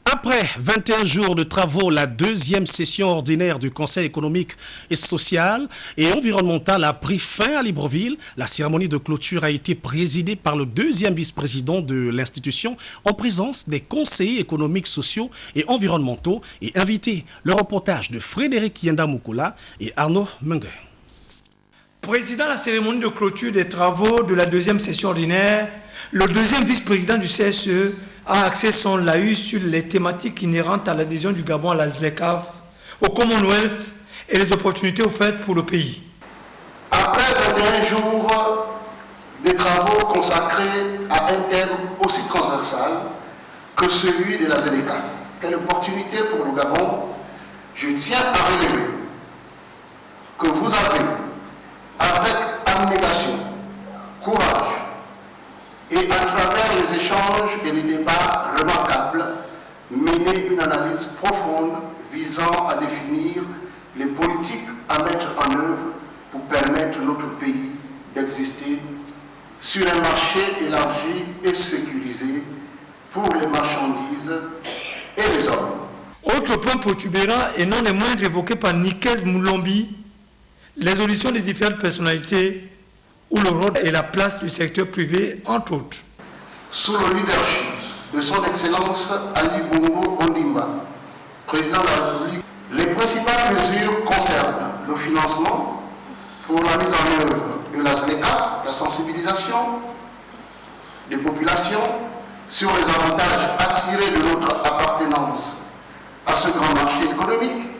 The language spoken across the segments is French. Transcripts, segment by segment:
Après 21 jours de travaux, la deuxième session ordinaire du Conseil économique et social et environnemental a pris fin à Libreville. La cérémonie de clôture a été présidée par le deuxième vice-président de l'institution en présence des conseillers économiques, sociaux et environnementaux et invités. Le reportage de Frédéric Yenda-Moukoula et Arnaud Mengue. Président de la cérémonie de clôture des travaux de la deuxième session ordinaire, le deuxième vice-président du CSE a axé son laïus sur les thématiques inhérentes à l'adhésion du Gabon à la ZLECAf, au Commonwealth et les opportunités offertes pour le pays. Après 21 jours de travaux consacrés à un thème aussi transversal que celui de la ZLECAf, quelle opportunité pour le Gabon, je tiens à relever que vous avez, avec abnégation, courage, et à travers les échanges et les débats remarquables, mener une analyse profonde visant à définir les politiques à mettre en œuvre pour permettre notre pays d'exister sur un marché élargi et sécurisé pour les marchandises et les hommes. Autre point protubérant et non les moindres évoqué par Nikez Moulombi, les auditions des différentes personnalités où le rôle et la place du secteur privé, entre autres. Sous le leadership de son Excellence Ali Bongo Ondimba, président de la République, les principales mesures concernent le financement pour la mise en œuvre de la ZLECAf, la sensibilisation des populations sur les avantages attirés de notre appartenance à ce grand marché économique,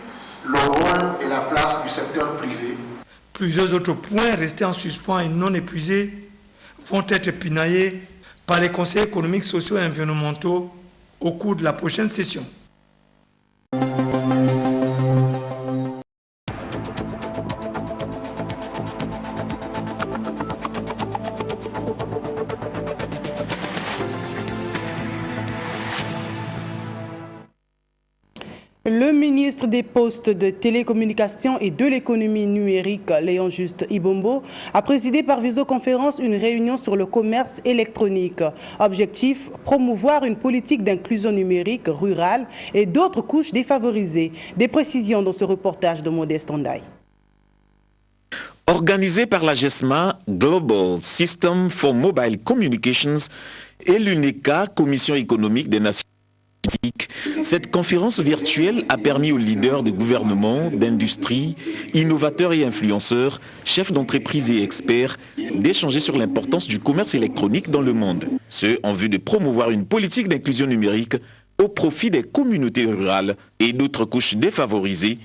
le rôle et la place du secteur privé. Plusieurs autres points restés en suspens et non épuisés vont être pinaillés par les conseils économiques, sociaux et environnementaux au cours de la prochaine session. Le ministre des Postes, de Télécommunications et de l'économie numérique, Léon Juste Ibombo, a présidé par visioconférence une réunion sur le commerce électronique. Objectif, promouvoir une politique d'inclusion numérique rurale et d'autres couches défavorisées. Des précisions dans ce reportage de Modeste Ondaï. Organisé par la GESMA, Global System for Mobile Communications, et l'UNECA, Commission économique des Nations Unies, cette conférence virtuelle a permis aux leaders de gouvernement, d'industrie, innovateurs et influenceurs, chefs d'entreprise et experts d'échanger sur l'importance du commerce électronique dans le monde. Ce, en vue de promouvoir une politique d'inclusion numérique au profit des communautés rurales et d'autres couches défavorisées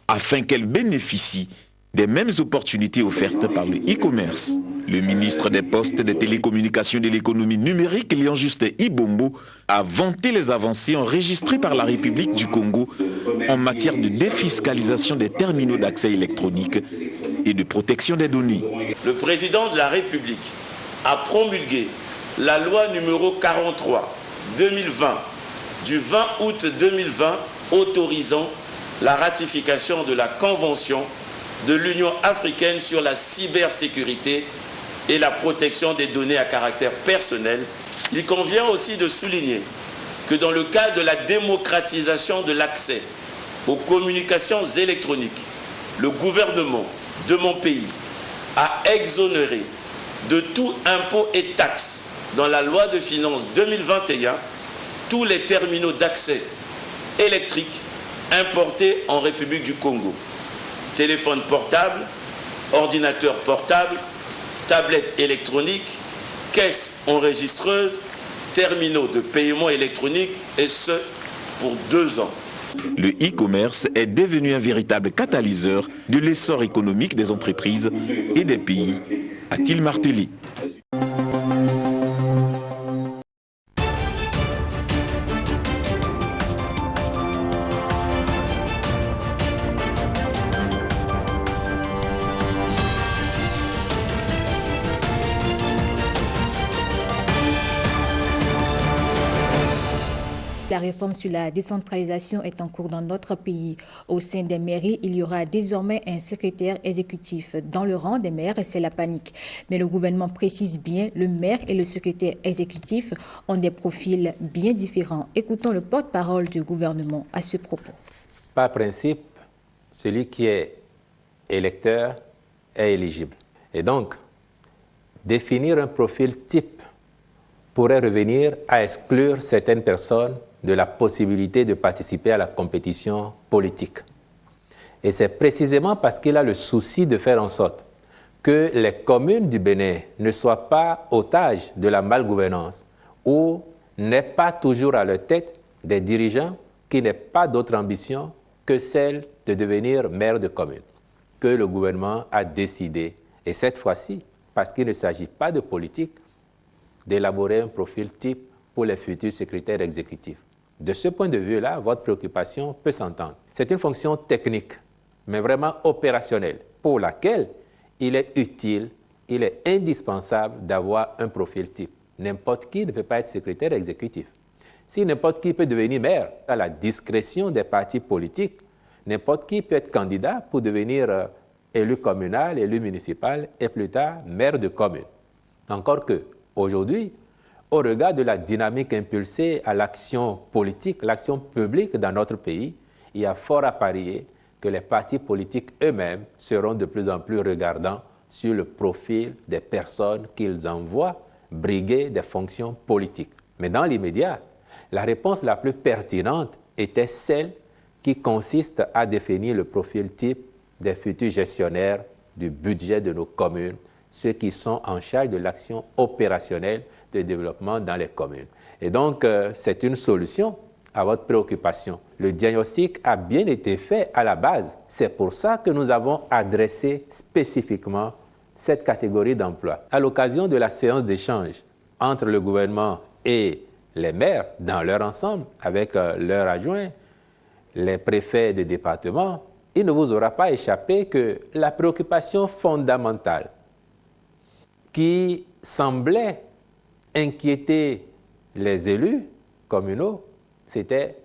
afin qu'elles bénéficient des mêmes opportunités offertes par le e-commerce. Le ministre des Postes, des Télécommunications et de l'économie numérique, Léon Juste Ibombo, a vanté les avancées enregistrées par la République du Congo en matière de défiscalisation des terminaux d'accès électronique et de protection des données. Le président de la République a promulgué la loi numéro 43/2020 du 20 août 2020 autorisant la ratification de la Convention de l'Union africaine sur la cybersécurité et la protection des données à caractère personnel. Il convient aussi de souligner que dans le cadre de la démocratisation de l'accès aux communications électroniques, le gouvernement de mon pays a exonéré de tout impôt et taxe dans la loi de finances 2021 tous les terminaux d'accès électrique importés en République du Congo. Téléphone portable, ordinateur portable, tablette électronique, caisse enregistreuse, terminaux de paiement électronique, et ce, pour 2 ans. Le e-commerce est devenu un véritable catalyseur de l'essor économique des entreprises et des pays, a-t-il martelé. La réforme sur la décentralisation est en cours dans notre pays. Au sein des mairies, il y aura désormais un secrétaire exécutif. Dans le rang des maires, c'est la panique. Mais le gouvernement précise bien, le maire et le secrétaire exécutif ont des profils bien différents. Écoutons le porte-parole du gouvernement à ce propos. Par principe, celui qui est électeur est éligible. Et donc, définir un profil type pourrait revenir à exclure certaines personnes de la possibilité de participer à la compétition politique. Et c'est précisément parce qu'il a le souci de faire en sorte que les communes du Bénin ne soient pas otages de la malgouvernance ou n'aient pas toujours à leur tête des dirigeants qui n'aient pas d'autre ambition que celle de devenir maire de commune, que le gouvernement a décidé, et cette fois-ci, parce qu'il ne s'agit pas de politique, d'élaborer un profil type pour les futurs secrétaires exécutifs. De ce point de vue-là, votre préoccupation peut s'entendre. C'est une fonction technique, mais vraiment opérationnelle, pour laquelle il est utile, il est indispensable d'avoir un profil type. N'importe qui ne peut pas être secrétaire exécutif. Si n'importe qui peut devenir maire, à la discrétion des partis politiques, n'importe qui peut être candidat pour devenir élu communal, élu municipal et plus tard maire de commune. Encore que, aujourd'hui, au regard de la dynamique impulsée à l'action politique, l'action publique dans notre pays, il y a fort à parier que les partis politiques eux-mêmes seront de plus en plus regardants sur le profil des personnes qu'ils envoient briguer des fonctions politiques. Mais dans l'immédiat, la réponse la plus pertinente était celle qui consiste à définir le profil type des futurs gestionnaires du budget de nos communes, ceux qui sont en charge de l'action opérationnelle de développement dans les communes. Et donc, c'est une solution à votre préoccupation. Le diagnostic a bien été fait à la base. C'est pour ça que nous avons adressé spécifiquement cette catégorie d'emploi. À l'occasion de la séance d'échange entre le gouvernement et les maires dans leur ensemble, avec leurs adjoints, les préfets de département, il ne vous aura pas échappé que la préoccupation fondamentale qui semblait inquiéter les élus communaux, c'était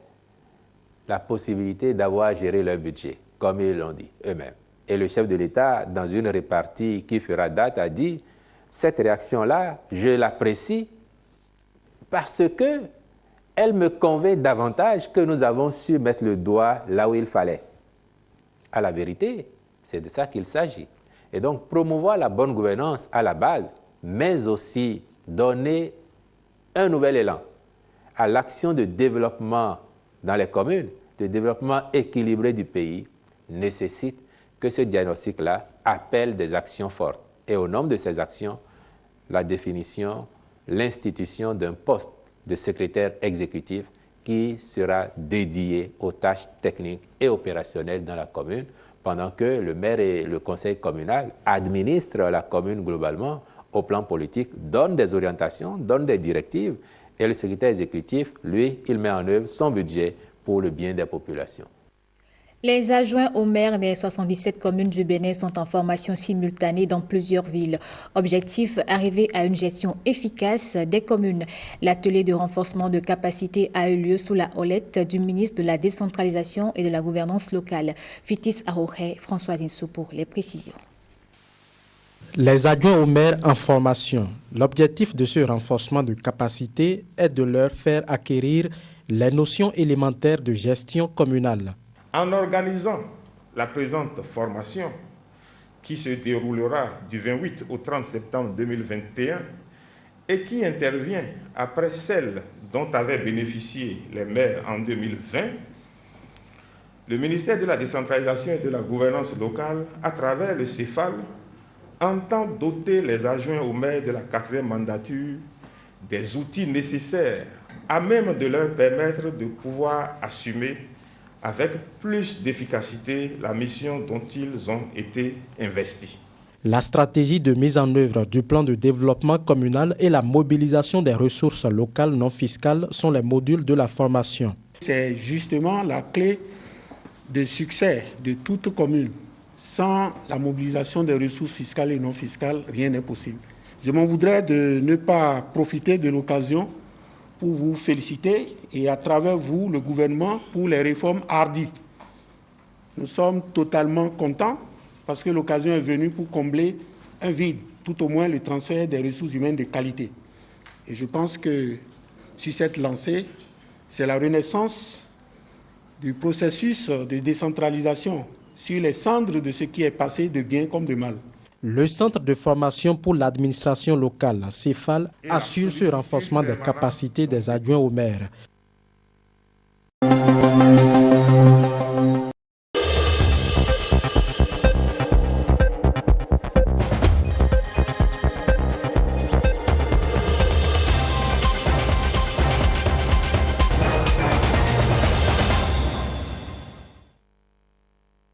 la possibilité d'avoir géré leur budget, comme ils l'ont dit eux-mêmes. Et le chef de l'État, dans une répartie qui fera date, a dit « Cette réaction-là, je l'apprécie parce qu'elle me convainc davantage que nous avons su mettre le doigt là où il fallait. » À la vérité, c'est de ça qu'il s'agit. Et donc, promouvoir la bonne gouvernance à la base, mais aussi donner un nouvel élan à l'action de développement dans les communes, de développement équilibré du pays, nécessite que ce diagnostic-là appelle des actions fortes. Et au nombre de ces actions, la définition, l'institution d'un poste de secrétaire exécutif qui sera dédié aux tâches techniques et opérationnelles dans la commune, pendant que le maire et le conseil communal administrent la commune globalement au plan politique, donnent des orientations, donnent des directives, et le secrétaire exécutif, lui, il met en œuvre son budget pour le bien des populations. Les adjoints au maire des 77 communes du Bénin sont en formation simultanée dans plusieurs villes. Objectif, arriver à une gestion efficace des communes. L'atelier de renforcement de capacité a eu lieu sous la houlette du ministre de la décentralisation et de la gouvernance locale, Fitis Arohe. Françoise Insou pour les précisions. Les adjoints au maire en formation. L'objectif de ce renforcement de capacité est de leur faire acquérir les notions élémentaires de gestion communale. En organisant la présente formation, qui se déroulera du 28 au 30 septembre 2021 et qui intervient après celle dont avaient bénéficié les maires en 2020, le ministère de la décentralisation et de la gouvernance locale, à travers le CEFAL, entend doter les adjoints au maire de la 4e mandature des outils nécessaires à même de leur permettre de pouvoir assumer avec plus d'efficacité la mission dont ils ont été investis. La stratégie de mise en œuvre du plan de développement communal et la mobilisation des ressources locales non fiscales sont les modules de la formation. C'est justement la clé de succès de toute commune. Sans la mobilisation des ressources fiscales et non fiscales, rien n'est possible. Je m'en voudrais de ne pas profiter de l'occasion pour vous féliciter et à travers vous, le gouvernement, pour les réformes hardies. Nous sommes totalement contents parce que l'occasion est venue pour combler un vide, tout au moins le transfert des ressources humaines de qualité. Et je pense que sur cette lancée, c'est la renaissance du processus de décentralisation sur les cendres de ce qui est passé de bien comme de mal. Le Centre de formation pour l'administration locale, CEFAL, assure ce renforcement des capacités des adjoints au maire.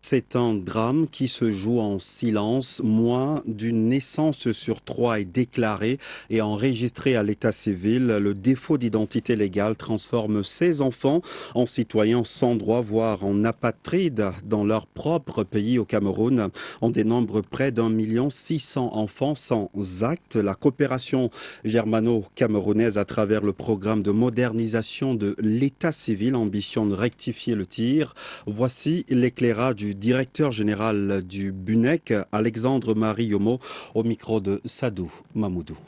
C'est un drame qui se joue en silence. Moins d'une naissance sur 3 est déclarée et enregistrée à l'état civil. Le défaut d'identité légale transforme ces enfants en citoyens sans droit, voire en apatrides dans leur propre pays au Cameroun. On dénombre près d'1 600 000 enfants sans acte. La coopération germano-camerounaise à travers le programme de modernisation de l'état civil ambitionne de rectifier le tir. Voici l'éclairage du directeur général du BUNEC, Alexandre-Marie Yomo, au micro de Sadou Mamoudou.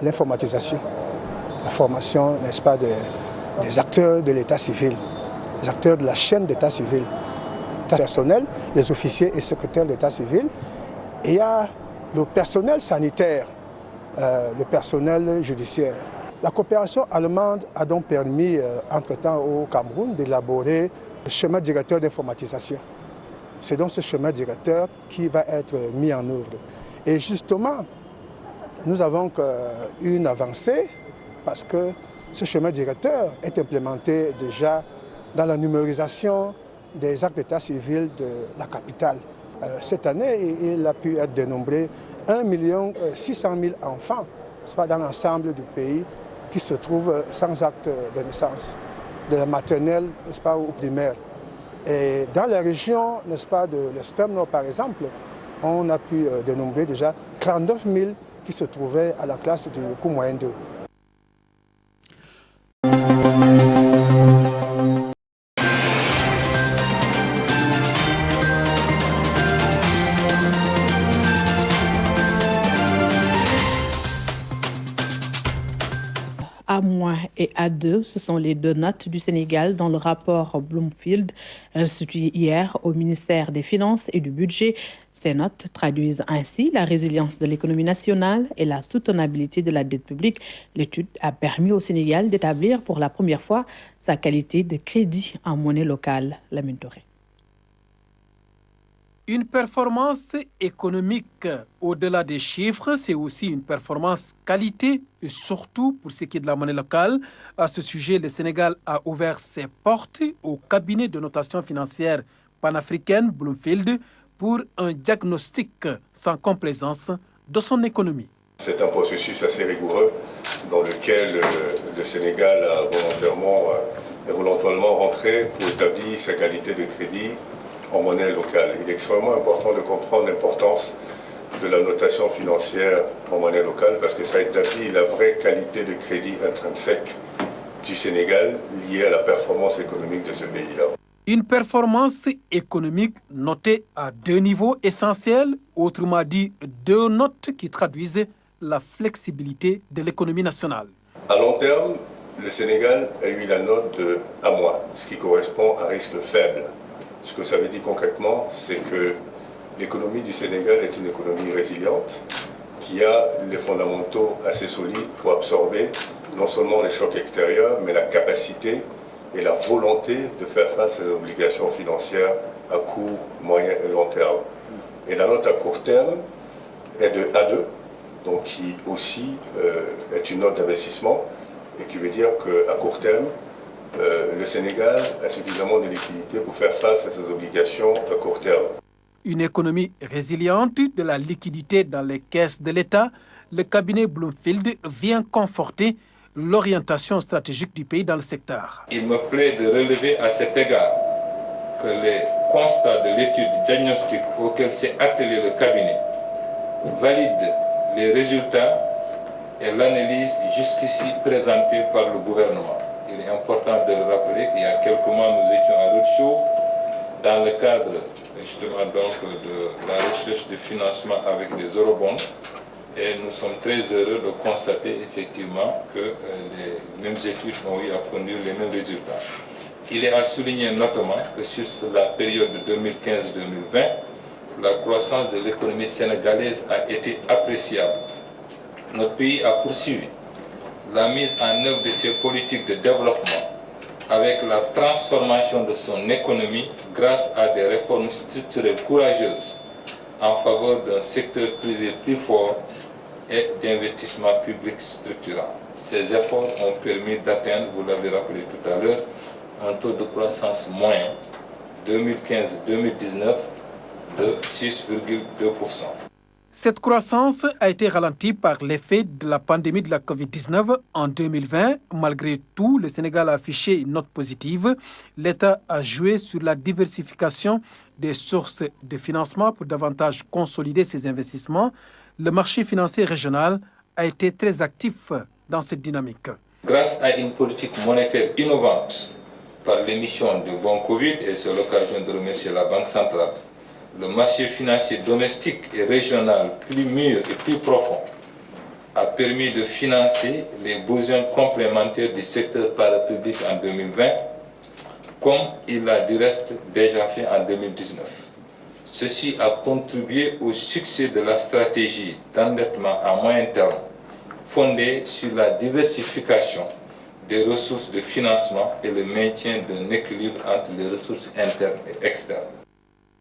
L'informatisation, la formation, n'est-ce pas, des acteurs de l'état civil, des acteurs de la chaîne d'état civil, personnel, les officiers et secrétaires d'état civil. Et il y a le personnel sanitaire, le personnel judiciaire. La coopération allemande a donc permis, entre-temps au Cameroun, d'élaborer le schéma directeur d'informatisation. C'est donc ce schéma directeur qui va être mis en œuvre. Et justement, nous avons une avancée parce que ce schéma directeur est implémenté déjà dans la numérisation des actes d'état civil de la capitale. Cette année, il a pu être dénombré 1 600 000 enfants, c'est pas dans l'ensemble du pays, qui se trouvent sans acte de naissance, de la maternelle, n'est-ce pas, ou primaire. Et dans la région, n'est-ce pas, de l'extrême nord, par exemple, on a pu dénombrer déjà 39 000 qui se trouvaient à la classe du cours moyen 2. A- et A2, ce sont les deux notes du Sénégal dans le rapport Bloomfield restitué hier au ministère des Finances et du Budget. Ces notes traduisent ainsi la résilience de l'économie nationale et la soutenabilité de la dette publique. L'étude a permis au Sénégal d'établir pour la première fois sa qualité de crédit en monnaie locale. Lamine Touré. Une performance économique au-delà des chiffres, c'est aussi une performance qualité et surtout pour ce qui est de la monnaie locale. À ce sujet, le Sénégal a ouvert ses portes au cabinet de notation financière panafricaine Bloomfield pour un diagnostic sans complaisance de son économie. C'est un processus assez rigoureux dans lequel le Sénégal a volontairement rentré pour établir sa qualité de crédit en monnaie locale. Il est extrêmement important de comprendre l'importance de la notation financière en monnaie locale parce que ça établit la vraie qualité de crédit intrinsèque du Sénégal liée à la performance économique de ce pays-là. Une performance économique notée à deux niveaux essentiels, autrement dit deux notes qui traduisent la flexibilité de l'économie nationale. À long terme, le Sénégal a eu la note de A-, ce qui correspond à un risque faible. Ce que ça veut dire concrètement, c'est que l'économie du Sénégal est une économie résiliente qui a les fondamentaux assez solides pour absorber non seulement les chocs extérieurs, mais la capacité et la volonté de faire face à ses obligations financières à court, moyen et long terme. Et la note à court terme est de A2, donc qui aussi est une note d'investissement et qui veut dire qu'à court terme, le Sénégal a suffisamment de liquidités pour faire face à ses obligations à court terme. Une économie résiliente, de la liquidité dans les caisses de l'État, le cabinet Bloomfield vient conforter l'orientation stratégique du pays dans le secteur. Il me plaît de relever à cet égard que les constats de l'étude diagnostique auquel s'est attelé le cabinet valident les résultats et l'analyse jusqu'ici présentée par le gouvernement. Il est important de le rappeler qu'il y a quelques mois, nous étions à roadshow dans le cadre justement donc de la recherche de financement avec les eurobonds. Et nous sommes très heureux de constater effectivement que les mêmes études ont eu à conduire les mêmes résultats. Il est à souligner notamment que sur la période de 2015-2020, la croissance de l'économie sénégalaise a été appréciable. Notre pays a poursuivi la mise en œuvre de ses politiques de développement avec la transformation de son économie grâce à des réformes structurelles courageuses en faveur d'un secteur privé plus fort et d'investissements publics structurants. Ces efforts ont permis d'atteindre, vous l'avez rappelé tout à l'heure, un taux de croissance moyen 2015-2019 de 6,2%. Cette croissance a été ralentie par l'effet de la pandémie de la Covid-19 en 2020. Malgré tout, le Sénégal a affiché une note positive. L'État a joué sur la diversification des sources de financement pour davantage consolider ses investissements. Le marché financier régional a été très actif dans cette dynamique. Grâce à une politique monétaire innovante par l'émission de bons Covid, et c'est l'occasion de remercier la Banque centrale, le marché financier domestique et régional plus mûr et plus profond a permis de financer les besoins complémentaires du secteur parapublic en 2020, comme il l'a du reste déjà fait en 2019. Ceci a contribué au succès de la stratégie d'endettement à moyen terme, fondée sur la diversification des ressources de financement et le maintien d'un équilibre entre les ressources internes et externes.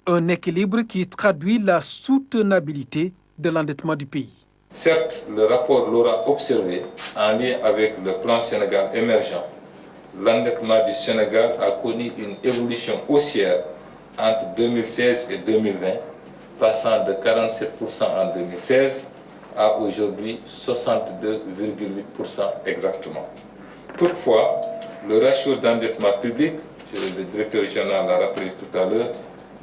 Un équilibre qui traduit la soutenabilité de l'endettement du pays. Certes, le rapport l'aura observé en lien avec le plan Sénégal émergent. L'endettement du Sénégal a connu une évolution haussière entre 2016 et 2020, passant de 47% en 2016 à aujourd'hui 62,8% exactement. Toutefois, le ratio d'endettement public, le directeur général l'a rappelé tout à l'heure,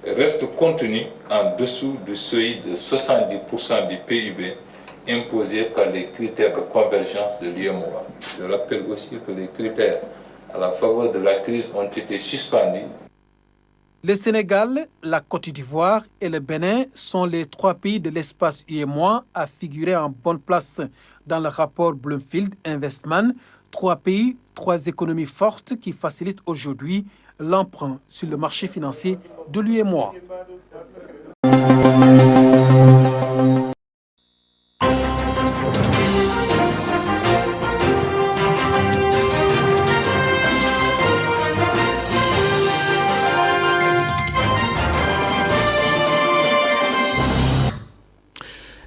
reste contenu en dessous du seuil de 70% du PIB imposé par les critères de convergence de l'UEMOA. Je rappelle aussi que les critères à la faveur de la crise ont été suspendus. Le Sénégal, la Côte d'Ivoire et le Bénin sont les 3 pays de l'espace UEMOA à figurer en bonne place dans le rapport Bloomfield Investment. 3 pays, 3 économies fortes qui facilitent aujourd'hui l'emprunt sur le marché financier de l'UEMOA.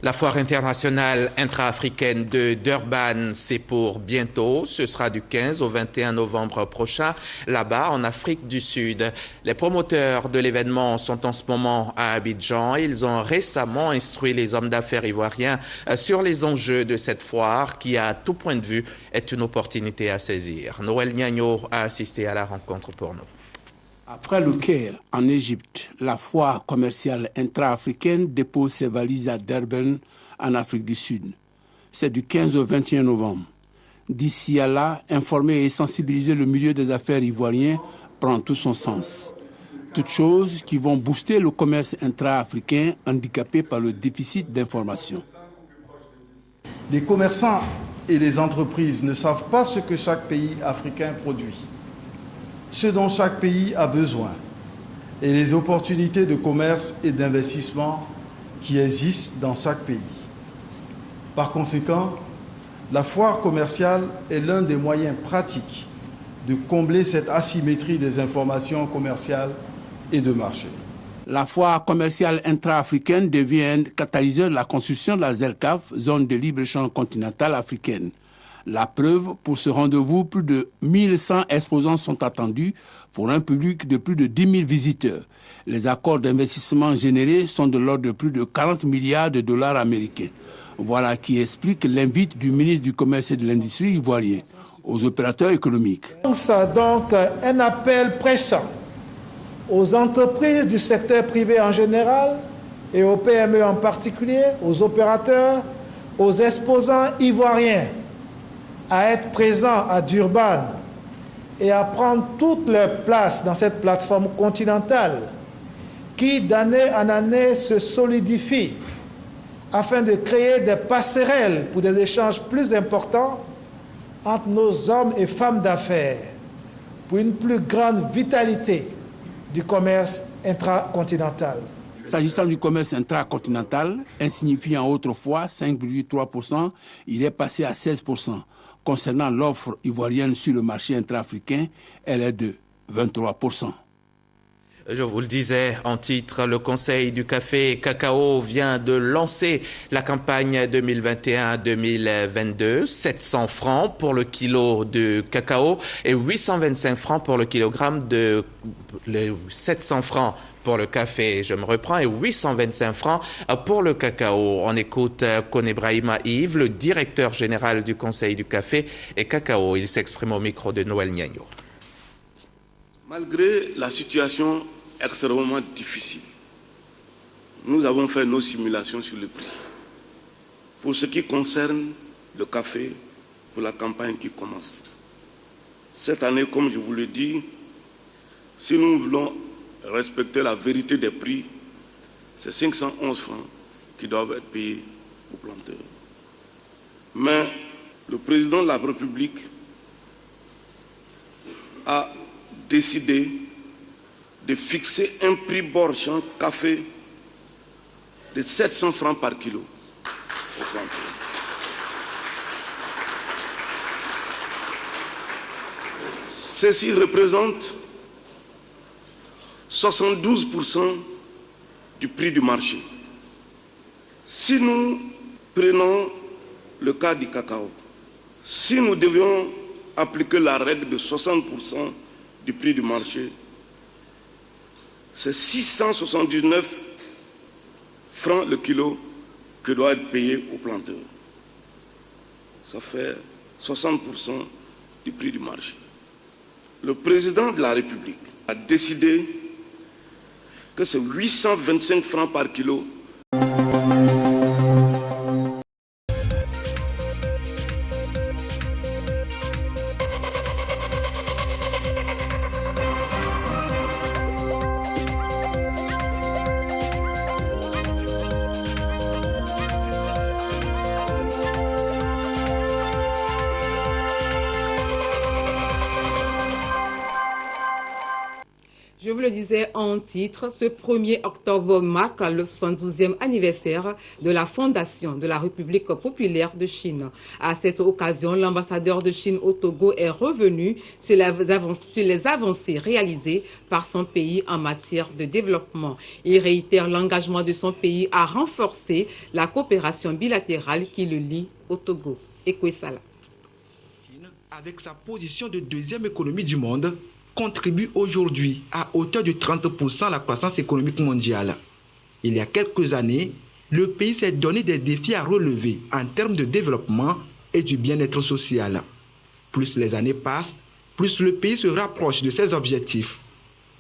La foire internationale intra-africaine de Durban, c'est pour bientôt. Ce sera du 15 au 21 novembre prochain, là-bas, en Afrique du Sud. Les promoteurs de l'événement sont en ce moment à Abidjan. Ils ont récemment instruit les hommes d'affaires ivoiriens sur les enjeux de cette foire qui, à tout point de vue, est une opportunité à saisir. Noël Niagno a assisté à la rencontre pour nous. Après le Caire, en Égypte, la foire commerciale intra-africaine dépose ses valises à Durban, en Afrique du Sud. C'est du 15 au 21 novembre. D'ici à là, informer et sensibiliser le milieu des affaires ivoirien prend tout son sens. Toutes choses qui vont booster le commerce intra-africain handicapé par le déficit d'information. Les commerçants et les entreprises ne savent pas ce que chaque pays africain produit, ce dont chaque pays a besoin et les opportunités de commerce et d'investissement qui existent dans chaque pays. Par conséquent, la foire commerciale est l'un des moyens pratiques de combler cette asymétrie des informations commerciales et de marché. La foire commerciale intra-africaine devient un catalyseur de la construction de la ZLCAF, zone de libre-échange continentale africaine. La preuve, pour ce rendez-vous, plus de 1100 exposants sont attendus pour un public de plus de 10 000 visiteurs. Les accords d'investissement générés sont de l'ordre de plus de 40 milliards de dollars américains. Voilà qui explique l'invite du ministre du Commerce et de l'Industrie ivoirien aux opérateurs économiques. C'est donc un appel pressant aux entreprises du secteur privé en général et aux PME en particulier, aux opérateurs, aux exposants ivoiriens à être présents à Durban et à prendre toute leur place dans cette plateforme continentale qui, d'année en année, se solidifie afin de créer des passerelles pour des échanges plus importants entre nos hommes et femmes d'affaires, pour une plus grande vitalité du commerce intracontinental. S'agissant du commerce intracontinental, insignifiant autrefois 5,3%, il est passé à 16%. Concernant l'offre ivoirienne sur le marché intra-africain, elle est de 23%. Je vous le disais en titre, le Conseil du café et cacao vient de lancer la campagne 2021-2022. 700 francs pour le kilo de cacao et 825 francs pour le kilogramme de... 700 francs pour le café, je me reprends, et 825 francs pour le cacao. On écoute Konebrahima Yves, le directeur général du Conseil du café et cacao. Il s'exprime au micro de Noël Niagno. Malgré la situation extrêmement difficile, nous avons fait nos simulations sur le prix. Pour ce qui concerne le café, pour la campagne qui commence. Cette année, comme je vous le dis, si nous voulons respecter la vérité des prix, c'est 511 francs qui doivent être payés aux planteurs. Mais le président de la République a décidé de fixer un prix Borchamp café de 700 francs par kilo aux planteurs. Ceci représente 72% du prix du marché. Si nous prenons le cas du cacao, si nous devions appliquer la règle de 60% du prix du marché, c'est 679 francs le kilo que doit être payé aux planteurs. Ça fait 60% du prix du marché. Le président de la République a décidé que c'est 825 francs par kilo. Je vous le disais en titre, ce 1er octobre marque le 72e anniversaire de la fondation de la République populaire de Chine. À cette occasion, l'ambassadeur de Chine au Togo est revenu sur les avancées réalisées par son pays en matière de développement. Il réitère l'engagement de son pays à renforcer la coopération bilatérale qui le lie au Togo. Ekwesala. Avec sa position de deuxième économie du monde, contribue aujourd'hui à hauteur de 30% à la croissance économique mondiale. Il y a quelques années, le pays s'est donné des défis à relever en termes de développement et du bien-être social. Plus les années passent, plus le pays se rapproche de ses objectifs.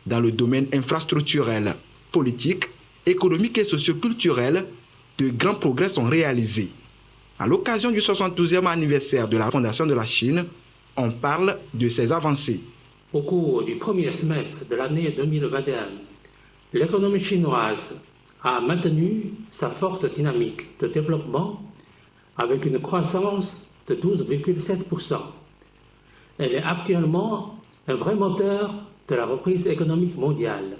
Dans le domaine infrastructurel, politique, économique et socioculturel, de grands progrès sont réalisés. À l'occasion du 72e anniversaire de la fondation de la Chine, on parle de ces avancées. Au cours du premier semestre de l'année 2021, l'économie chinoise a maintenu sa forte dynamique de développement avec une croissance de 12,7%. Elle est actuellement un vrai moteur de la reprise économique mondiale,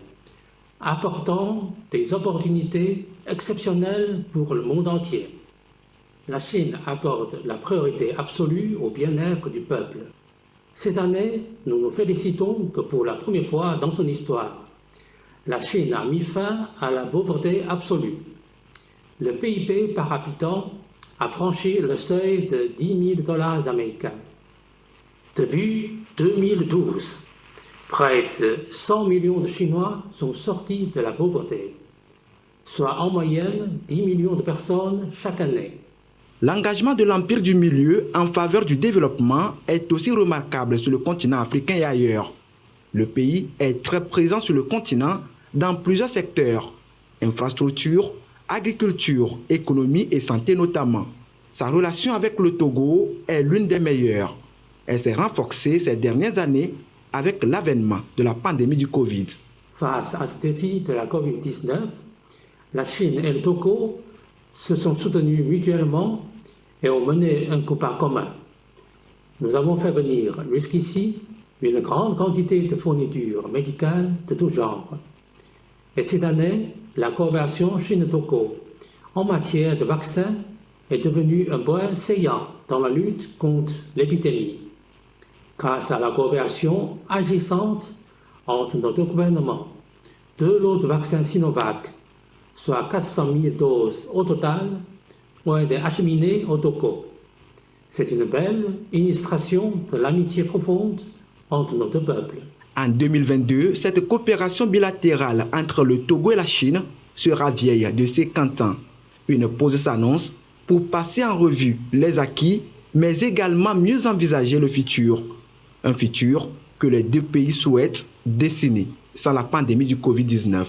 apportant des opportunités exceptionnelles pour le monde entier. La Chine accorde la priorité absolue au bien-être du peuple. Cette année, nous nous félicitons que pour la première fois dans son histoire, la Chine a mis fin à la pauvreté absolue. Le PIB par habitant a franchi le seuil de $10 000 américains. Depuis 2012, près de 100 millions de Chinois sont sortis de la pauvreté, soit en moyenne 10 millions de personnes chaque année. L'engagement de l'Empire du Milieu en faveur du développement est aussi remarquable sur le continent africain et ailleurs. Le pays est très présent sur le continent dans plusieurs secteurs, infrastructures, agriculture, économie et santé notamment. Sa relation avec le Togo est l'une des meilleures. Elle s'est renforcée ces dernières années avec l'avènement de la pandémie du Covid. Face à ce défi de la Covid-19, la Chine et le Togo se sont soutenus mutuellement et ont mené un combat commun. Nous avons fait venir jusqu'ici une grande quantité de fournitures médicales de tout genre. Et cette année, la coopération Chine-Togo en matière de vaccins est devenue un point saillant dans la lutte contre l'épidémie. Grâce à la coopération agissante entre nos deux gouvernements, 2 lots de vaccins Sinovac, soit 400 000 doses au total, ont été acheminés au Togo. C'est une belle illustration de l'amitié profonde entre nos deux peuples. En 2022, cette coopération bilatérale entre le Togo et la Chine sera vieille de 50 ans. Une pause s'annonce pour passer en revue les acquis, mais également mieux envisager le futur. Un futur que les deux pays souhaitent dessiner sans la pandémie du Covid-19.